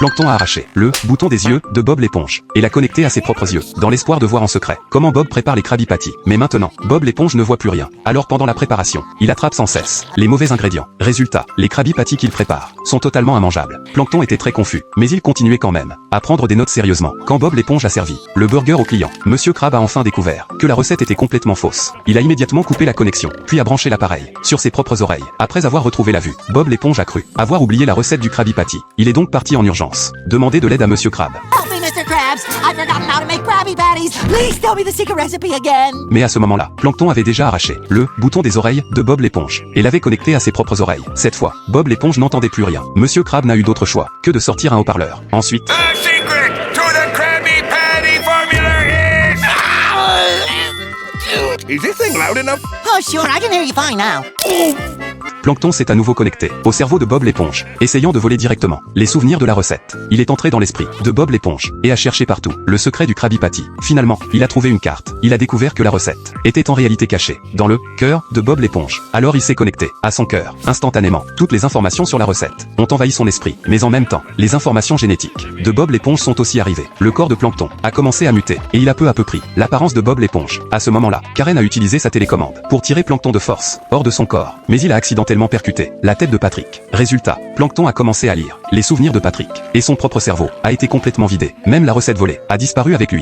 Plankton a arraché le bouton des yeux de Bob l'éponge et l'a connecté à ses propres yeux, dans l'espoir de voir en secret comment Bob prépare les Krabby Patty. Mais maintenant, Bob l'éponge ne voit plus rien. Alors pendant la préparation, il attrape sans cesse les mauvais ingrédients. Résultat, les Krabby Patty qu'il prépare sont totalement immangeables. Plankton était très confus, mais il continuait quand même à prendre des notes sérieusement. Quand Bob l'éponge a servi le burger au client, Monsieur Krabs a enfin découvert que la recette était complètement fausse. Il a immédiatement coupé la connexion, puis a branché l'appareil sur ses propres oreilles. Après avoir retrouvé la vue, Bob l'éponge a cru avoir oublié la recette du Krabby Patty. Il est donc parti en urgence demander de l'aide à Monsieur Krabs. Help me, Mr. Krabs! I've forgotten how to make Krabby Patties! Please tell me the secret recipe again! Mais à ce moment-là, Plankton avait déjà arraché le bouton des oreilles de Bob l'éponge et l'avait connecté à ses propres oreilles. Cette fois, Bob l'éponge n'entendait plus rien. Monsieur Krabs n'a eu d'autre choix que de sortir un haut-parleur. Ensuite, The secret to the Krabby Patty formula is... Is this thing loud enough? Oh, sure, I can hear you fine now. Plankton s'est à nouveau connecté au cerveau de Bob l'éponge, essayant de voler directement les souvenirs de la recette. Il est entré dans l'esprit de Bob l'éponge et a cherché partout le secret du Krabby Patty. Finalement, il a trouvé une carte. Il a découvert que la recette était en réalité cachée dans le cœur de Bob l'éponge. Alors il s'est connecté à son cœur. Instantanément, toutes les informations sur la recette ont envahi son esprit. Mais en même temps, les informations génétiques de Bob l'éponge sont aussi arrivées. Le corps de Plankton a commencé à muter et il a peu à peu pris l'apparence de Bob l'éponge. À ce moment-là, Karen a utilisé sa télécommande pour tirer Plankton de force hors de son corps. Mais il a accidentellement percuté la tête de Patrick. Résultat, Plankton a commencé à lire les souvenirs de Patrick et son propre cerveau a été complètement vidé. Même la recette volée a disparu avec lui.